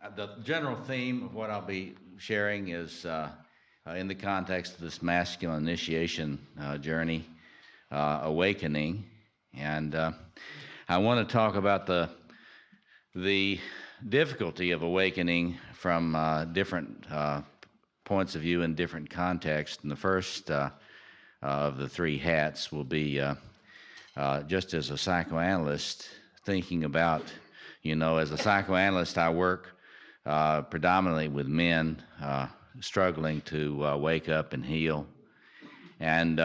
The general theme of what I'll be sharing is in the context of this masculine initiation journey, awakening, and I want to talk about the difficulty of awakening from different points of view in different contexts. And the first of the three hats will be just as a psychoanalyst, thinking about, as a psychoanalyst, I work predominantly with men struggling to wake up and heal. And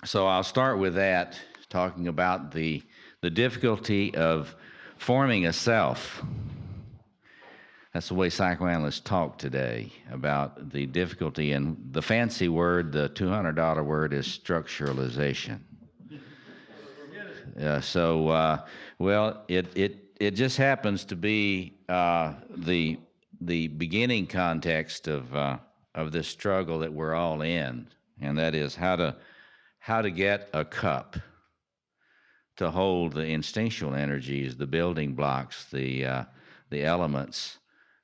so I'll start with that, talking about the difficulty of forming a self. That's the way psychoanalysts talk today, about the difficulty, and the fancy word, the $200 word, is structuralization. Well, it just happens to be the beginning context of this struggle that we're all in, and that is how to get a cup to hold the instinctual energies, the building blocks, the elements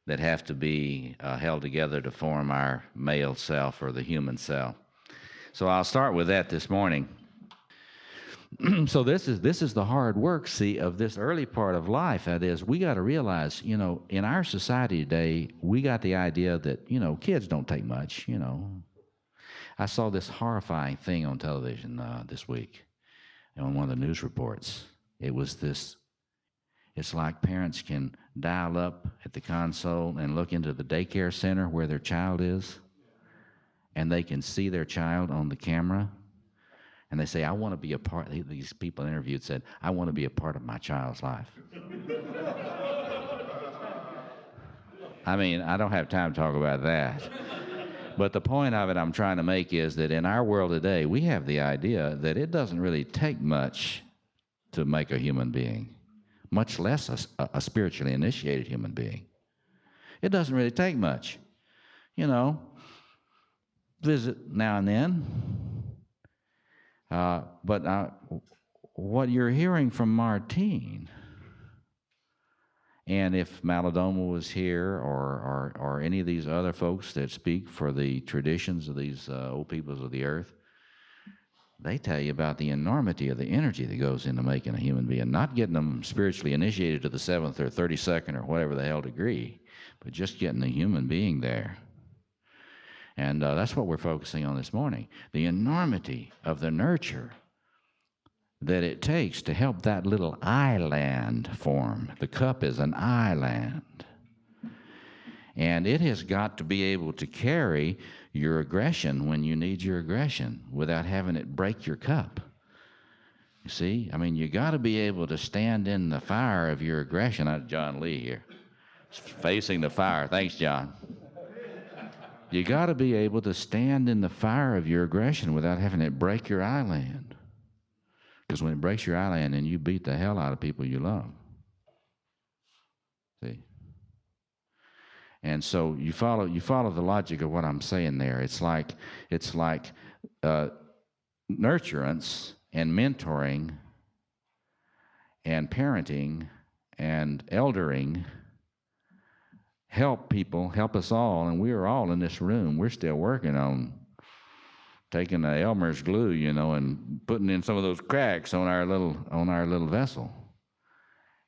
that have to be held together to form our male self or the human self. So I'll start with that this morning. So this is the hard work, see, of this early part of life. That is, we got to realize, in our society today, we got the idea that, kids don't take much, I saw this horrifying thing on television this week on one of the news reports. It's like parents can dial up at the console and look into the daycare center where their child is, and they can see their child on the camera. And they say, I want to be a part. These people interviewed said, I want to be a part of my child's life. I mean, I don't have time to talk about that. But the point of it I'm trying to make is that in our world today, we have the idea that it doesn't really take much to make a human being, much less a spiritually initiated human being. It doesn't really take much. Visit now and then. But what you're hearing from Martine, and if Malidoma was here or any of these other folks that speak for the traditions of these old peoples of the earth, they tell you about the enormity of the energy that goes into making a human being, not getting them spiritually initiated to the 7th or 32nd or whatever the hell degree, but just getting the human being there. And that's what we're focusing on this morning, the enormity of the nurture that it takes to help that little island form. The cup is an island. And it has got to be able to carry your aggression when you need your aggression without having it break your cup. You see? I mean, you got to be able to stand in the fire of your aggression. John Lee here, facing the fire. Thanks, John. You got to be able to stand in the fire of your aggression without having it break your island. Because when it breaks your island, then you beat the hell out of people you love. See? And so you follow the logic of what I'm saying there. It's like nurturance and mentoring and parenting and eldering help people, help us all, and we are all in this room. We're still working on taking the Elmer's glue, and putting in some of those cracks on our little vessel.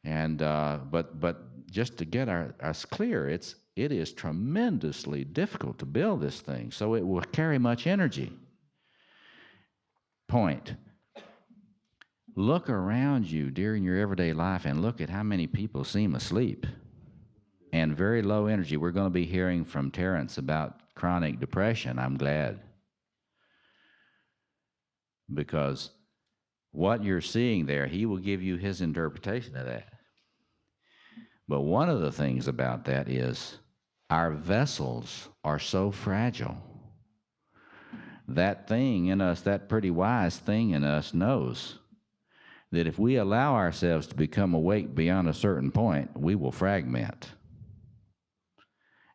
And but just to get us clear, it is tremendously difficult to build this thing, so it will carry much energy. Point. Look around you during your everyday life and look at how many people seem asleep and very low energy. We're going to be hearing from Terrence about chronic depression. I'm glad. Because what you're seeing there, he will give you his interpretation of that. But one of the things about that is our vessels are so fragile. That thing in us, that pretty wise thing in us, knows that if we allow ourselves to become awake beyond a certain point, we will fragment.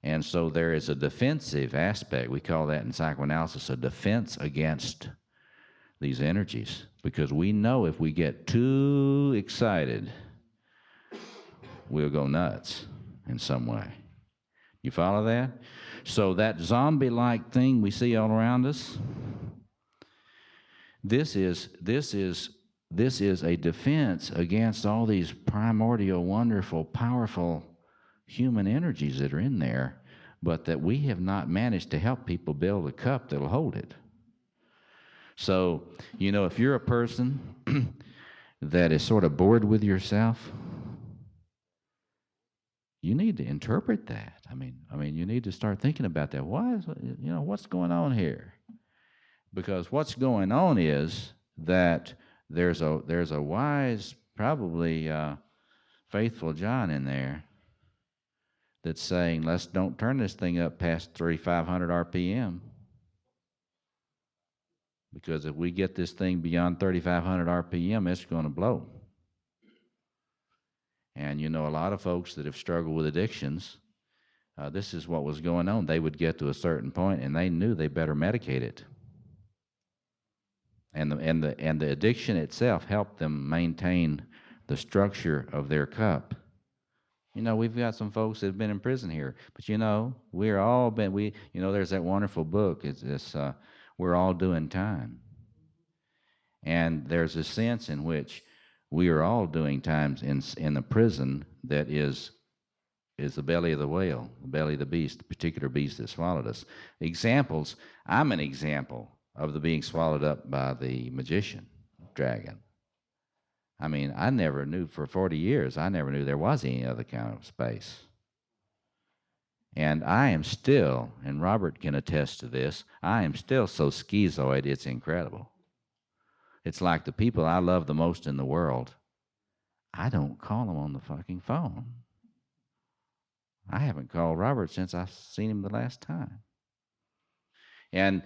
And so there is a defensive aspect. We call that in psychoanalysis a defense against these energies, because we know if we get too excited, we'll go nuts. in some way. You follow that? So that zombie-like thing we see all around us, this is a defense against all these primordial, wonderful, powerful human energies that are in there, but that we have not managed to help people build a cup that'll hold it. So, if you're a person that is sort of bored with yourself, you need to interpret that. I mean, you need to start thinking about that. What's going on here? Because what's going on is that there's a wise, probably faithful John in there that's saying, let's don't turn this thing up past 3,500 RPM. Because if we get this thing beyond 3,500 RPM, it's going to blow. And a lot of folks that have struggled with addictions, this is what was going on. They would get to a certain point, and they knew they better medicate it. And the addiction itself helped them maintain the structure of their cup. We've got some folks that have been in prison here, but we're all been there's that wonderful book. It's We're All Doing Time, and there's a sense in which we are all doing times in the prison that is the belly of the whale, the belly of the beast, the particular beast that swallowed us. Examples. I'm an example of the being swallowed up by the magician dragon. I never knew for 40 years, I never knew there was any other kind of space. And I am still, and Robert can attest to this, I am still so schizoid, it's incredible. It's like the people I love the most in the world, I don't call them on the fucking phone. I haven't called Robert since I've seen him the last time. And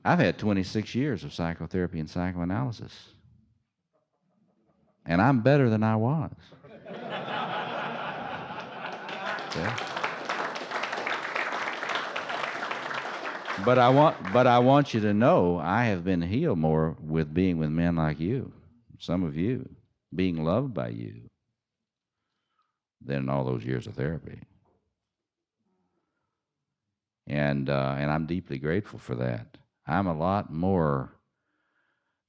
I've had 26 years of psychotherapy and psychoanalysis. And I'm better than I was. Okay. But I want you to know I have been healed more with being with men like you, some of you, being loved by you, than all those years of therapy. And I'm deeply grateful for that. I'm a lot more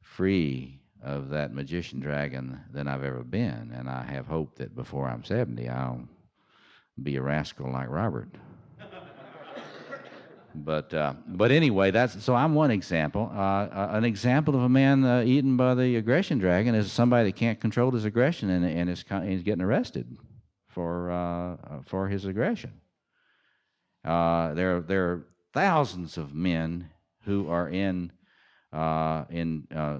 free of that magician dragon than I've ever been, and I have hope that before I'm 70, I'll be a rascal like Robert. But anyway, so I'm one example. An example of a man eaten by the aggression dragon is somebody that can't control his aggression and is getting arrested for his aggression. There are thousands of men who are in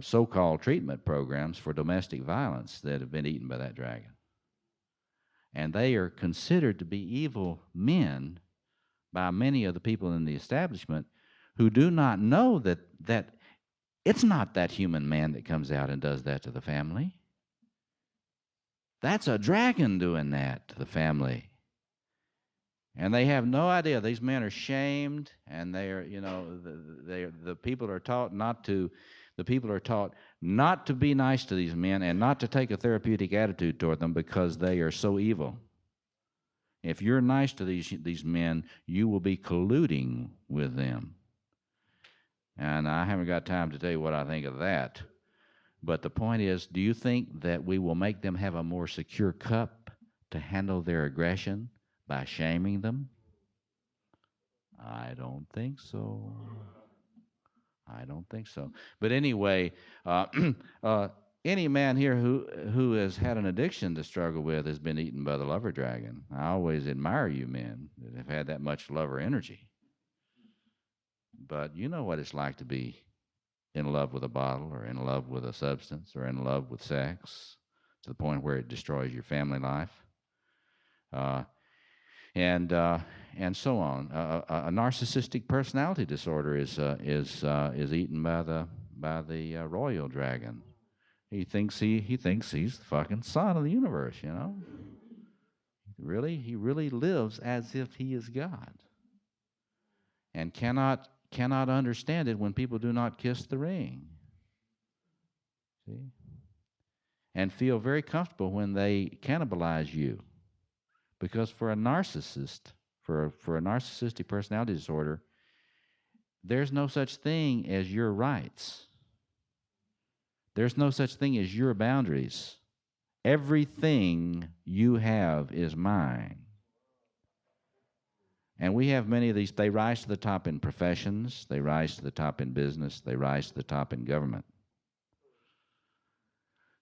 so-called treatment programs for domestic violence that have been eaten by that dragon. And they are considered to be evil men by many of the people in the establishment who do not know that it's not that human man that comes out and does that to the family. That's a dragon doing that to the family. And they have no idea. These men are shamed, and they are, the people are taught not to. The people are taught not to be nice to these men and not to take a therapeutic attitude toward them because they are so evil. If you're nice to these men, you will be colluding with them. And I haven't got time to tell you what I think of that. But the point is, do you think that we will make them have a more secure cup to handle their aggression by shaming them? I don't think so. I don't think so. But anyway, any man here who has had an addiction to struggle with has been eaten by the lover dragon. I always admire you men that have had that much lover energy. But you know what it's like to be in love with a bottle or in love with a substance or in love with sex to the point where it destroys your family life. And so on. A narcissistic personality disorder is eaten by the royal dragon. He thinks he's the fucking son of the universe, Really, he really lives as if he is God, and cannot understand it when people do not kiss the ring. See, and feel very comfortable when they cannibalize you, Because for a narcissist, for a narcissistic personality disorder, there's no such thing as your rights. There's no such thing as your boundaries. Everything you have is mine. And we have many of these. They rise to the top in professions. They rise to the top in business. They rise to the top in government.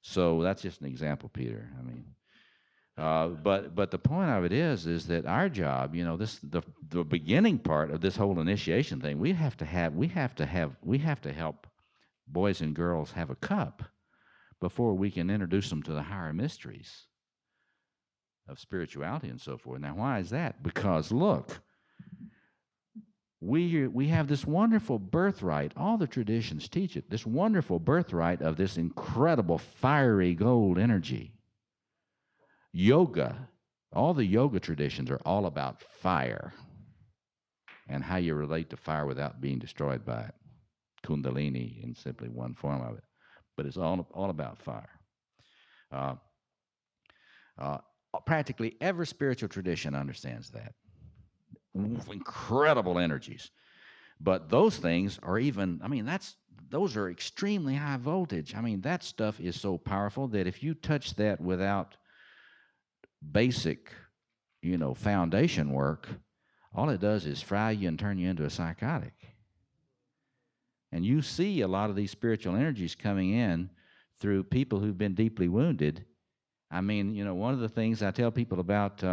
So that's just an example, Peter. I mean, but the point of it is that our job, the beginning part of this whole initiation thing, we have to help boys and girls have a cup before we can introduce them to the higher mysteries of spirituality and so forth. Now, why is that? Because look, we have this wonderful birthright. All the traditions teach it. This wonderful birthright of this incredible fiery gold energy. Yoga, all the yoga traditions are all about fire and how you relate to fire without being destroyed by it. Kundalini in simply one form of it. But it's all about fire. Uh, Practically every spiritual tradition understands that. Incredible energies. But those things are those are extremely high voltage. I mean, that stuff is so powerful that if you touch that without basic, foundation work, all it does is fry you and turn you into a psychotic. And you see a lot of these spiritual energies coming in through people who've been deeply wounded. I mean, one of the things I tell people about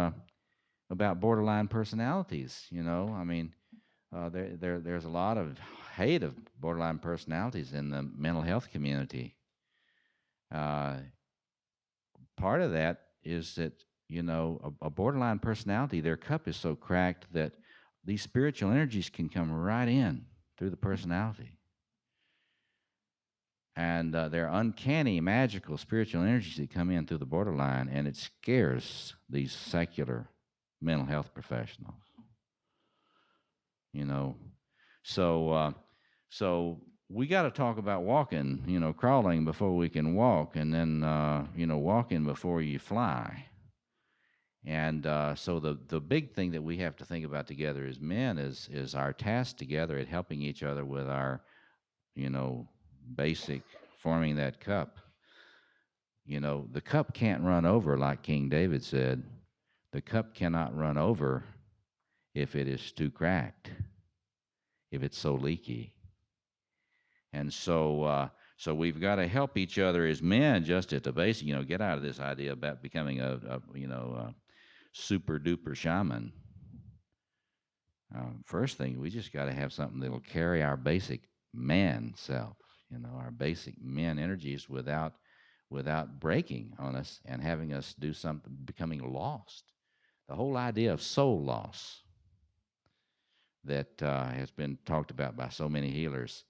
borderline personalities, there's a lot of hate of borderline personalities in the mental health community. Part of that is that, a borderline personality, their cup is so cracked that these spiritual energies can come right in through the personality. And they're uncanny, magical, spiritual energies that come in through the borderline, and it scares these secular mental health professionals. So we got to talk about walking, crawling before we can walk, and then, walking before you fly. And so the big thing that we have to think about together as men is our task together at helping each other with our, basic forming that cup. The cup can't run over, like King David said. The cup cannot run over if it is too cracked, if it's so leaky. And so we've got to help each other as men just at the basic, get out of this idea about becoming a super duper shaman. First thing, we just got to have something that'll carry our basic man self, our basic men energies without breaking on us and having us do something, becoming lost. The whole idea of soul loss that has been talked about by so many healers.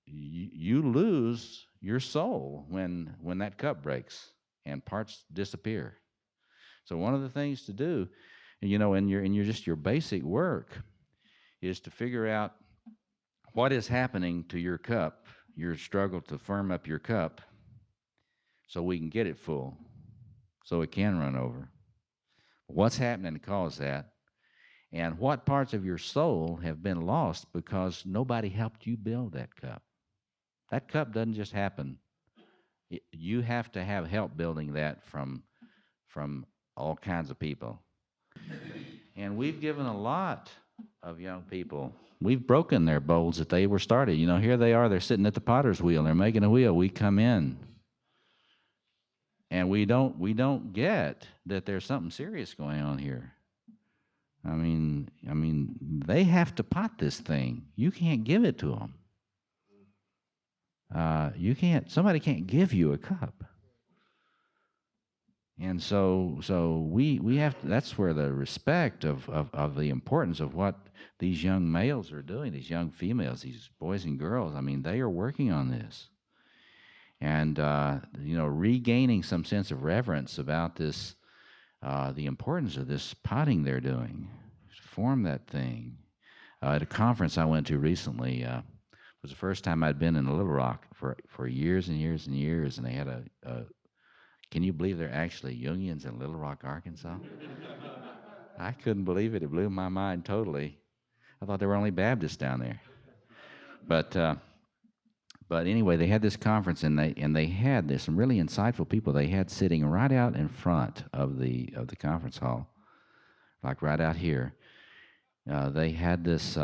You lose your soul when that cup breaks and parts disappear. So one of the things to do, in your basic work, is to figure out what is happening to your cup, your struggle to firm up your cup, so we can get it full, so it can run over. What's happening to cause that? And what parts of your soul have been lost because nobody helped you build that cup? That cup doesn't just happen. You have to have help building that from all kinds of people. And we've given a lot of young people, we've broken their molds that they were started. Here they are, they're sitting at the potter's wheel, they're making a wheel. We come in. And we don't get that there's something serious going on here. I mean, they have to pot this thing. You can't give it to them. Somebody can't give you a cup. And so we have to, that's where the respect of the importance of what these young males are doing, these young females, these boys and girls, they are working on this. And, regaining some sense of reverence about this, the importance of this potting they're doing, to form that thing. At a conference I went to recently, it was the first time I'd been in Little Rock for years and years and years, and they had a can you believe they're actually Jungians in Little Rock, Arkansas? I couldn't believe it. It blew my mind totally. I thought there were only Baptists down there. But anyway, they had this conference, and they had this some really insightful people. They had sitting right out in front of the conference hall, like right out here. They had this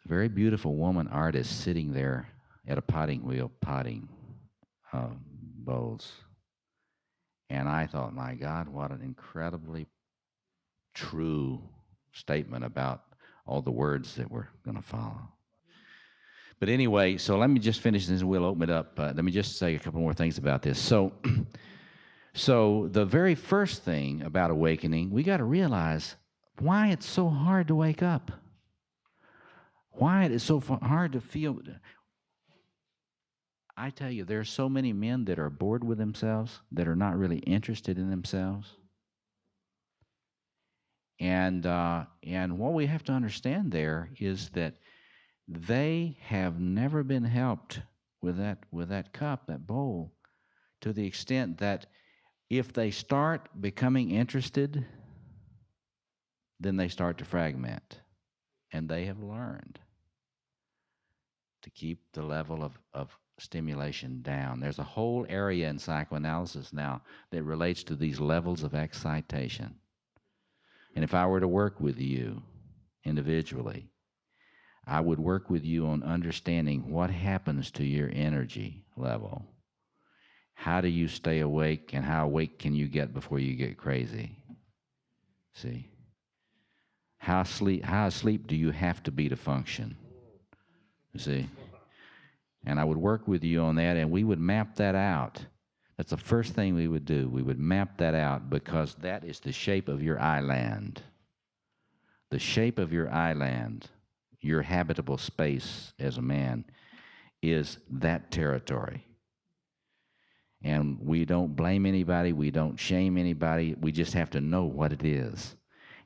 very beautiful woman artist sitting there at a potting wheel potting bowls, and I thought, my God, what an incredibly true statement about all the words that we're going to follow. But anyway, so let me just finish this and we'll open it up. Let me just say a couple more things about this. So the very first thing about awakening, we got to realize why it's so hard to wake up. Why it is so hard to feel. I tell you, there are so many men that are bored with themselves, that are not really interested in themselves. And what we have to understand there is that they have never been helped with that cup, that bowl, to the extent that if they start becoming interested, then they start to fragment. And they have learned to keep the level of stimulation down. There's a whole area in psychoanalysis now that relates to these levels of excitation. And if I were to work with you individually, I would work with you on understanding what happens to your energy level. How do you stay awake, and how awake can you get before you get crazy? See? How asleep do you have to be to function? You see? And I would work with you on that, and we would map that out. That's the first thing we would do. We would map that out, because that is the shape of your island. The shape of your island, your habitable space as a man, is that territory. And we don't blame anybody. We don't shame anybody. We just have to know what it is.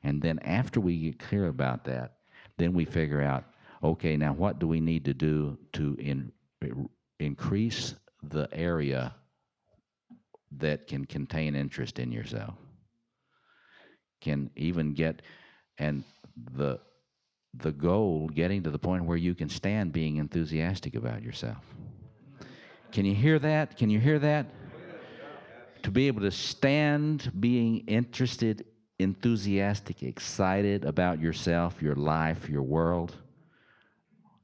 And then after we get clear about that, then we figure out, okay, now what do we need to do to increase the area that can contain interest in yourself? Can even get, and the goal, getting to the point where you can stand being enthusiastic about yourself. Can you hear that? Can you hear that? To be able to stand being interested, enthusiastic, excited about yourself, your life, your world.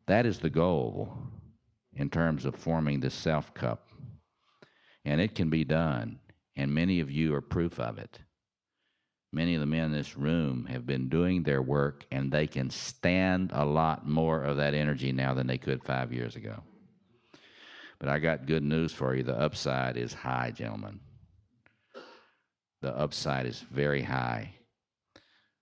That is the goal in terms of forming this self cup. And it can be done, and many of you are proof of it. Many of the men in this room have been doing their work, and they can stand a lot more of that energy now than they could 5 years ago. But I got good news for you. The upside is high, gentlemen. The upside is very high.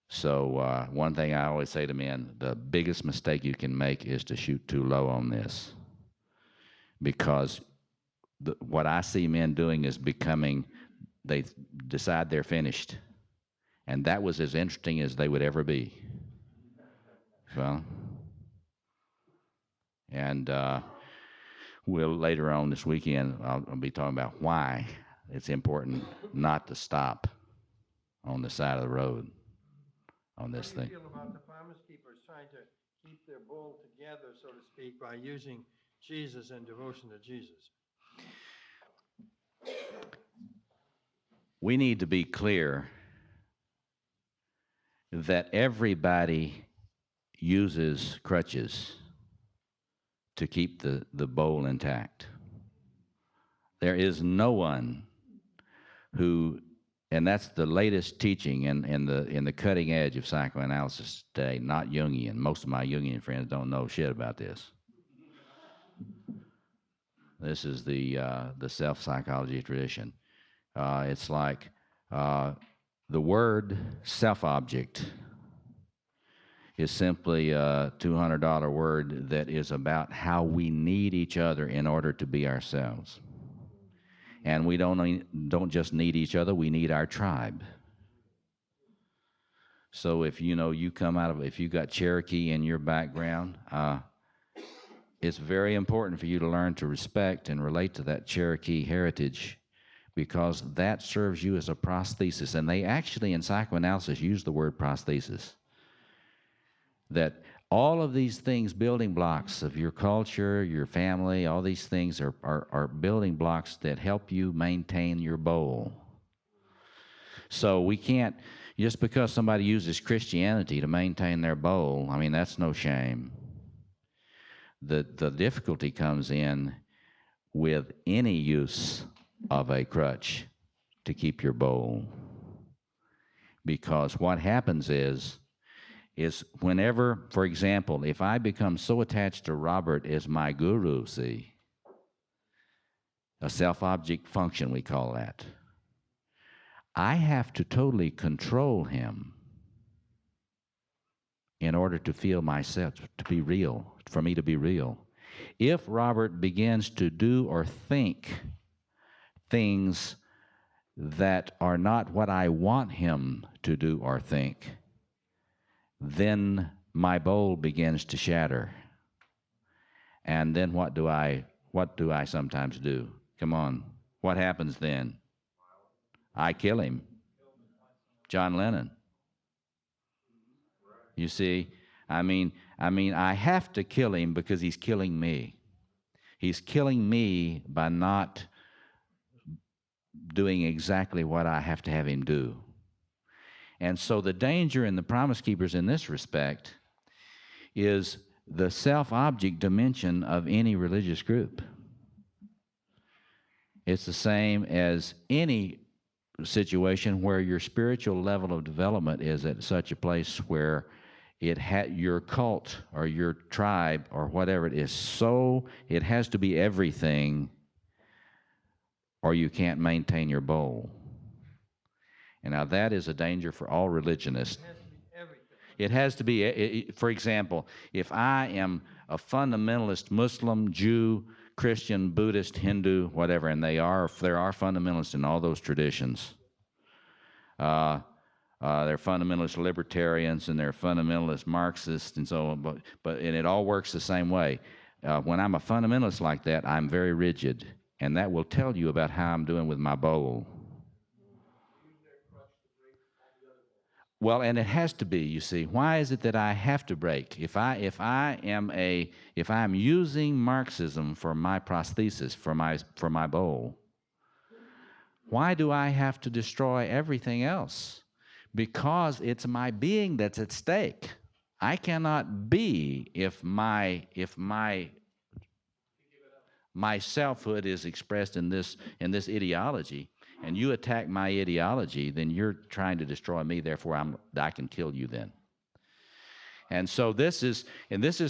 So one thing I always say to men, the biggest mistake you can make is to shoot too low on this. Because what I see men doing is they decide they're finished. And that was as interesting as they would ever be. Well, and we'll later on this weekend, I'll be talking about why it's important not to stop on the side of the road on this thing. How do you feel about the promise keepers trying to keep their bowl together, so to speak, by using Jesus and devotion to Jesus? We need to be clear that everybody uses crutches to keep the bowl intact. There is no one who, and that's the latest teaching in the cutting edge of psychoanalysis today, not Jungian. Most of my Jungian friends don't know shit about this. This is the self-psychology tradition. It's like the word self-object is simply a $200 word that is about how we need each other in order to be ourselves. And we don't just need each other, we need our tribe. So if you come out of, if you got Cherokee in your background, it's very important for you to learn to respect and relate to that Cherokee heritage, because that serves you as a prosthesis. And they actually, in psychoanalysis, use the word prosthesis. That all of these things, building blocks of your culture, your family, all these things are building blocks that help you maintain your bowl. So we can't, just because somebody uses Christianity to maintain their bowl, I mean, that's no shame. The difficulty comes in with any use of a crutch to keep your bowl. Because what happens is whenever, for example, if I become so attached to Robert as my guru, see, a self-object function, we call that, I have to totally control him in order to feel myself to be real, for me to be real. If Robert begins to do or think things that are not what I want him to do or think, then my bowl begins to shatter. And then what do I sometimes do? Come on. What happens then? I kill him. John Lennon. You see, I mean, I have to kill him because he's killing me. He's killing me by not doing exactly what I have to have him do. And so the danger in the Promise Keepers in this respect is the self-object dimension of any religious group. It's the same as any situation where your spiritual level of development is at such a place where your cult or your tribe or whatever it is, so it has to be everything, or you can't maintain your bowl. And now that is a danger for all religionists. It has to be everything. For example, if I am a fundamentalist Muslim, Jew, Christian, Buddhist, Hindu, whatever, and there are fundamentalists in all those traditions. They're fundamentalist libertarians and they're fundamentalist Marxists and so on, but and it all works the same way. When I'm a fundamentalist like that, I'm very rigid, and that will tell you about how I'm doing with my bowl. Well, and it has to be, you see. Why is it that I have to break? If I'm using Marxism for my prosthesis, for my bowl, why do I have to destroy everything else? Because it's my being that's at stake. I cannot be if my selfhood is expressed in this ideology, and you attack my ideology, then you're trying to destroy me, therefore I can kill you then. And so this is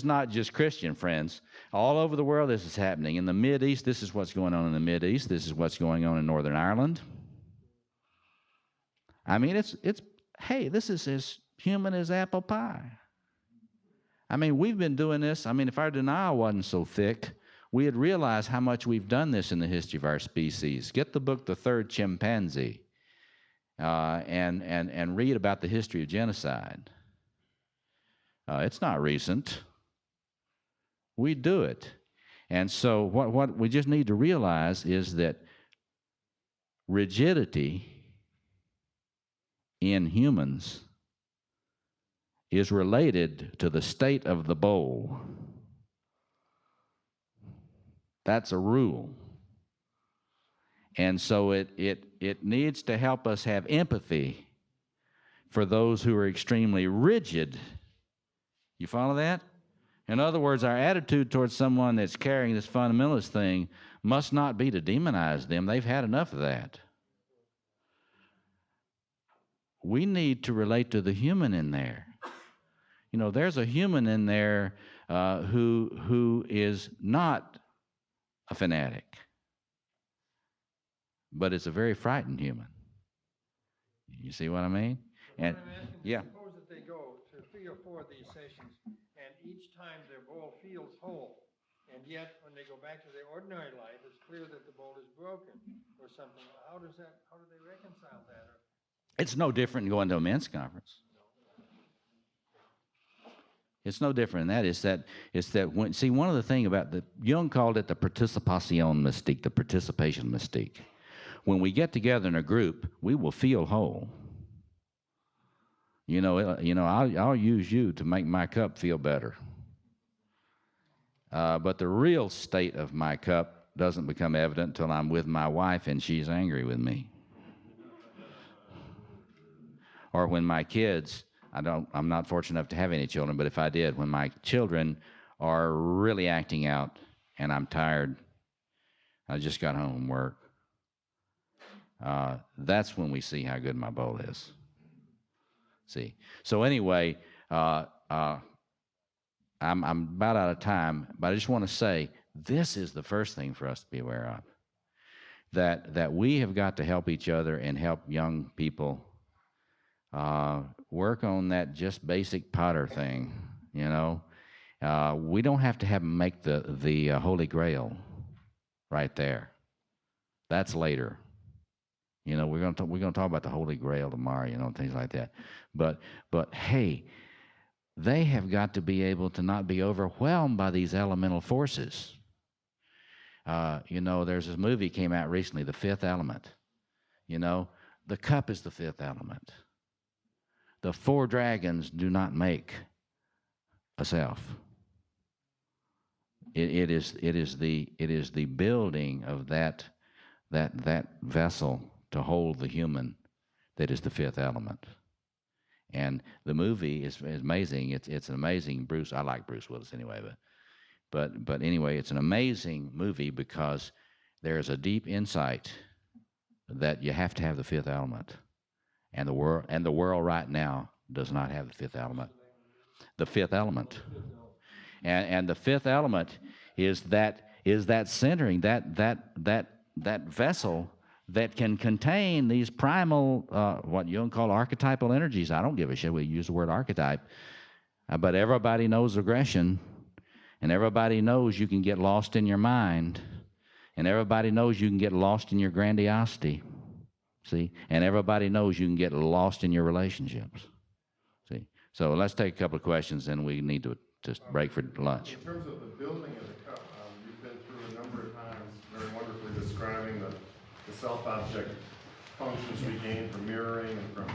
not just Christian, friends. All over the world this is happening. In the Mideast, this is what's going on in the Mideast. This is what's going on in Northern Ireland. I mean, hey, this is as human as apple pie. I mean, we've been doing this. I mean, if our denial wasn't so thick, we had realized how much we've done this in the history of our species. Get the book, The Third Chimpanzee, and read about the history of genocide. It's not recent. We do it. And so what we just need to realize is that rigidity in humans is related to the state of the bowl. That's a rule. And so it needs to help us have empathy for those who are extremely rigid. You follow that? In other words, our attitude towards someone that's carrying this fundamentalist thing must not be to demonize them. They've had enough of that. We need to relate to the human in there. You know, there's a human in there who is not a fanatic, but it's a very frightened human. You see what I mean? And yeah. Suppose that they go to 3 or 4 of these sessions, and each time their bowl feels whole, and yet when they go back to their ordinary life, it's clear that the bowl is broken or something. How do they reconcile that? It's no different than going to a men's conference. It's no different than that. It's that when, see, one of the things about Jung called it the participation mystique, the participation mystique. when we get together in a group, we will feel whole. I'll use you to make my cup feel better. But the real state of my cup doesn't become evident until I'm with my wife and she's angry with me. Or when my kids, I'm not fortunate enough to have any children, but if I did, when my children are really acting out and I'm tired, I just got home from work, that's when we see how good my bowl is. See. So anyway, I'm about out of time, but I just want to say this is the first thing for us to be aware of. That we have got to help each other and help young people work on that just basic Potter thing. We don't have to have them make the Holy Grail right there. That's later. We're going to talk about the Holy Grail tomorrow. Things like that. But hey, they have got to be able to not be overwhelmed by these elemental forces. There's this movie came out recently, The Fifth Element. The cup is the fifth element. The four dragons do not make a self. It is the building of that vessel to hold the human that is the fifth element. And the movie is amazing. It's an amazing Bruce. I like Bruce Willis anyway, but anyway, it's an amazing movie because there is a deep insight that you have to have the fifth element, and the world right now does not have the fifth element. The fifth element, and the fifth element is that centering, that vessel that can contain these primal, what you call archetypal energies. I don't give a shit we use the word archetype, but everybody knows aggression, and everybody knows you can get lost in your mind, and everybody knows you can get lost in your grandiosity, see? And everybody knows you can get lost in your relationships, see? So let's take a couple of questions, and we need to just break for lunch. In terms of the building of the cup, you've been through a number of times very wonderfully describing the self-object functions we gain from mirroring and from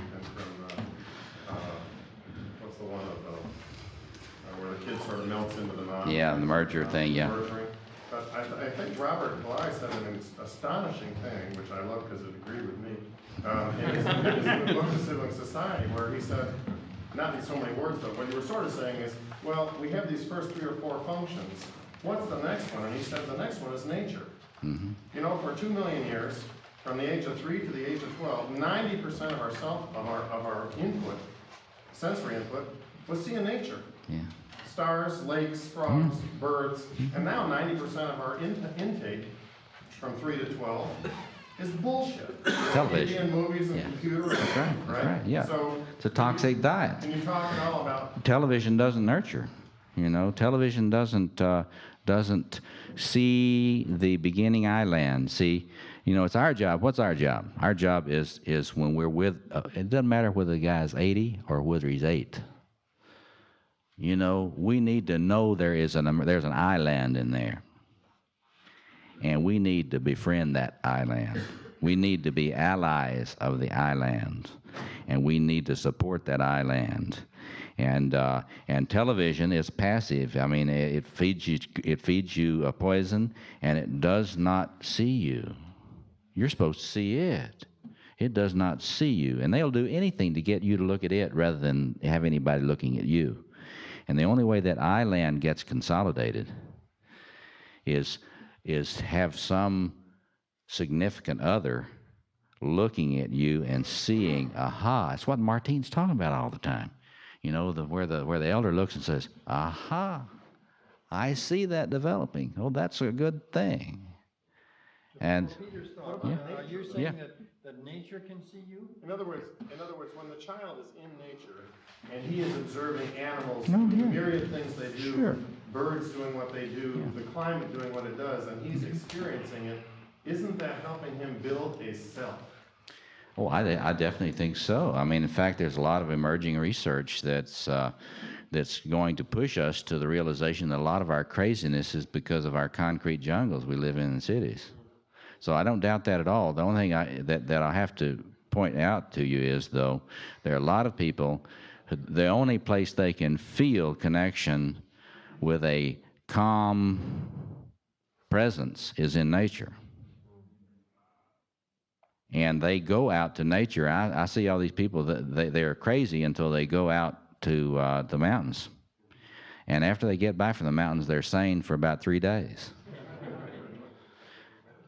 what's the one of where the kid sort of melts into the non. Yeah, the merger thing, yeah. Merging. But I think Robert Bly said an astonishing thing, which I love because it agreed with me, in his book, The Sibling Society, where he said, not in so many words, but what you were sort of saying is, well, we have these first 3 or 4 functions. What's the next one? And he said the next one is nature. Mm-hmm. For 2 million years, from the age of 3 to the age of 12, 90% of our input, sensory input, was seeing nature. Yeah. Stars, lakes, frogs, birds, and now 90% of our intake from 3 to 12 is bullshit. Television. Indian movies and computer. That's right. That's right. Yeah. So it's a toxic diet. And you're talking all about television doesn't nurture. Television doesn't see the beginning island. See, it's our job. What's our job? Our job is when we're with. It doesn't matter whether the guy's 80 or whether he's 8. We need to know there's an island in there. And we need to befriend that island. We need to be allies of the island. And we need to support that island. And television is passive. I mean, it feeds you a poison, and it does not see you. You're supposed to see it. It does not see you. And they'll do anything to get you to look at it rather than have anybody looking at you. And the only way that island gets consolidated is have some significant other looking at you and seeing, aha. That's what Martine's talking about all the time. Where the elder looks and says, aha, I see that developing. Oh, that's a good thing. And Peter's thought, are you saying that nature can see you? In other words, when the child is in nature and he is observing animals, the myriad things they do, birds doing what they do, the climate doing what it does, and he's experiencing it, isn't that helping him build a self? Oh, I definitely think so. I mean, in fact, there's a lot of emerging research that's going to push us to the realization that a lot of our craziness is because of our concrete jungles we live in cities. So I don't doubt that at all. The only thing that I have to point out to you is, though, there are a lot of people who, the only place they can feel connection with a calm presence is in nature. And they go out to nature. I see all these people that they're crazy until they go out to the mountains. And after they get back from the mountains, they're sane for about 3 days.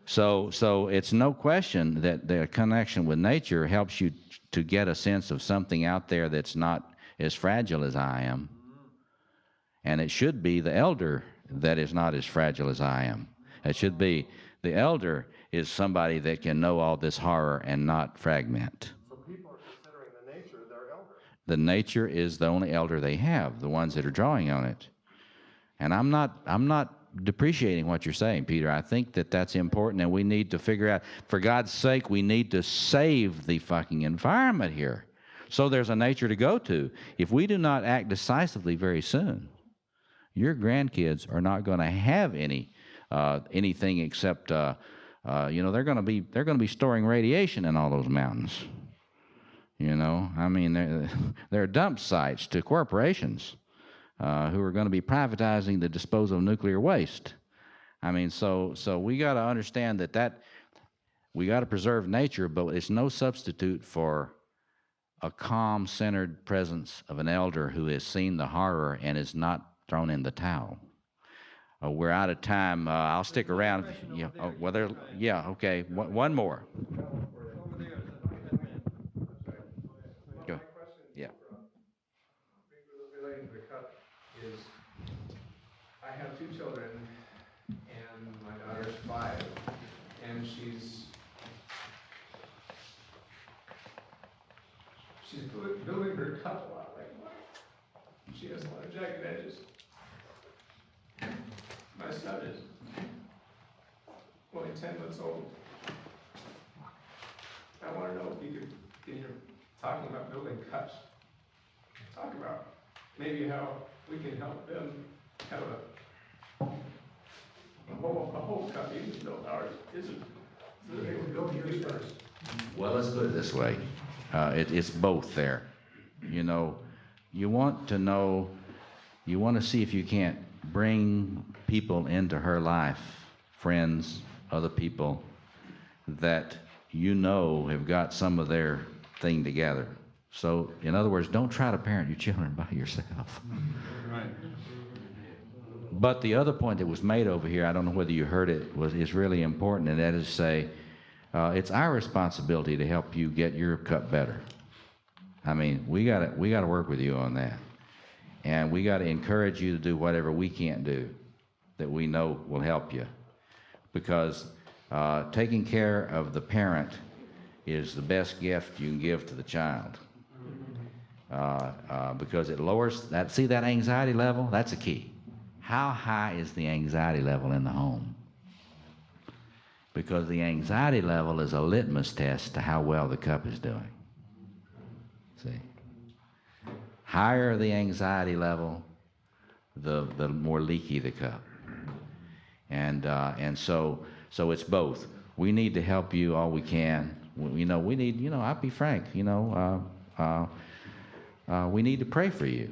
So it's no question that the connection with nature helps you to get a sense of something out there that's not as fragile as I am. And it should be the elder that is not as fragile as I am. It should be the elder is somebody that can know all this horror and not fragment. So people are considering the nature their elder. The nature is the only elder they have, the ones that are drawing on it. And I'm not depreciating what you're saying, Peter. I think that that's important, and we need to figure out, for God's sake, we need to save the fucking environment here. So there's a nature to go to. If we do not act decisively very soon, your grandkids are not going to have anything except they're going to be storing radiation in all those mountains. I mean, they're dump sites to corporations who are going to be privatizing the disposal of nuclear waste. I mean, so we got to understand that we got to preserve nature, but it's no substitute for a calm, centered presence of an elder who has seen the horror and is not thrown in the towel. We're out of time. I'll stick around. Yeah. Okay. One more. Over there, is it? Go. Yeah. Relating to the cup is, I have 2 children, and my daughter's 5, and she's building her cup a lot. Like, she has a lot of jagged edges. My son is only 10 months old. I want to know if you could, in your talking about building cups, talk about maybe how we can help them have a whole cup, even though ours isn't. So they were building yours first. Well, let's put it this way. It's both there. You want to see if you can't bring people into her life, friends, other people, that have got some of their thing together. So, in other words, don't try to parent your children by yourself. Right. But the other point that was made over here, I don't know whether you heard it, is really important, and that is to say, it's our responsibility to help you get your cup better. I mean, we got to work with you on that, and we got to encourage you to do whatever we can't do that we know will help you, because taking care of the parent is the best gift you can give to the child. Because it lowers that anxiety level. That's a key. How high is the anxiety level in the home? Because the anxiety level is a litmus test to how well the cup is doing. See, higher the anxiety level, the more leaky the cup. And so it's both. We need to help you all we can. We need. I'll be frank. We need to pray for you.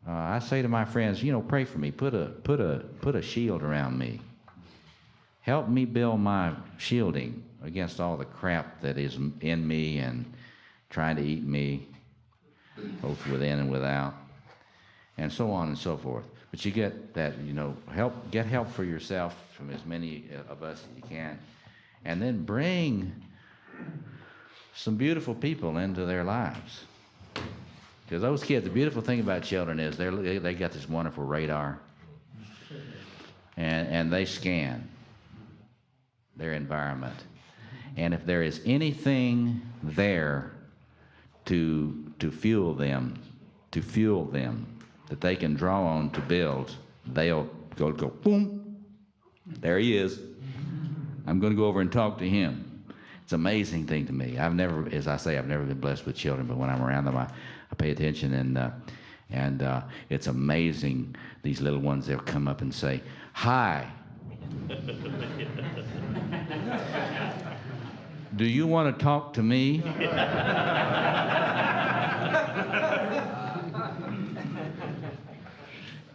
I say to my friends, pray for me. Put a shield around me. Help me build my shielding against all the crap that is in me and trying to eat me, both within and without, and so on and so forth. But you get that, get help for yourself from as many of us as you can, and then bring some beautiful people into their lives. Because those kids, the beautiful thing about children is they got this wonderful radar, and they scan their environment. And if there is anything there to fuel them, that they can draw on to build, they'll go boom, there he is. I'm going to go over and talk to him. It's an amazing thing to me. I've never been blessed with children, but when I'm around them, I pay attention, and it's amazing. These little ones, they'll come up and say, "Hi." Do you want to talk to me?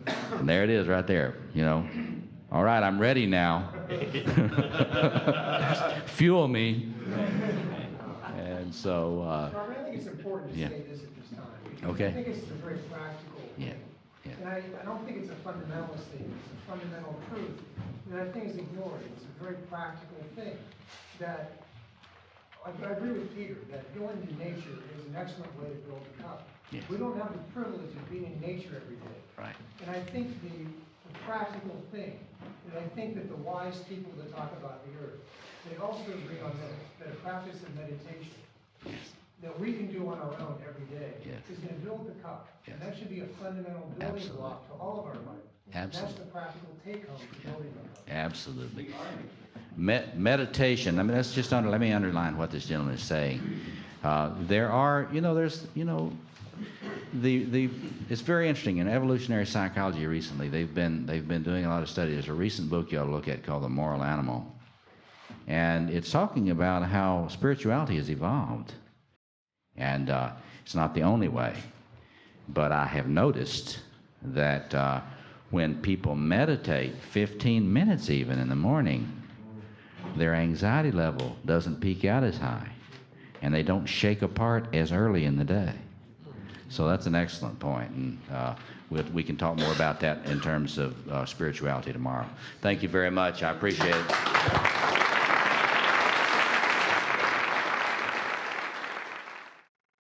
And there it is right there, you know. All right, I'm ready now. Fuel me. And so, Robert, I think it's important to yeah. say this at this time. Because Okay. I think it's a very practical Yeah, thing. yeah. And I don't think it's a fundamentalist thing, it's a fundamental truth that I think is ignored. It's a very practical thing that, I agree with Peter, that going to nature is an excellent way to build a cup. Yes. We don't have the privilege of being in nature every day. Right. And I think the practical thing, and I think that the wise people that talk about the earth, they also agree on this, that a practice of meditation that we can do on our own every day Yes. is going to build the cup. Yes. And that should be a fundamental building Absolutely. block to all of our life. And that's Absolutely. the practical take-home to building the cup. Absolutely. Meditation, I mean, that's just let me underline what this gentleman is saying. There are, it's very interesting. In evolutionary psychology recently, they've been doing a lot of studies. There's a recent book you ought to look at called The Moral Animal. And it's talking about how spirituality has evolved. And it's not the only way. But I have noticed that when people meditate 15 minutes even in the morning, their anxiety level doesn't peak out as high, and they don't shake apart as early in the day. So that's an excellent point, and we can talk more about that in terms of spirituality tomorrow. Thank you very much. I appreciate it.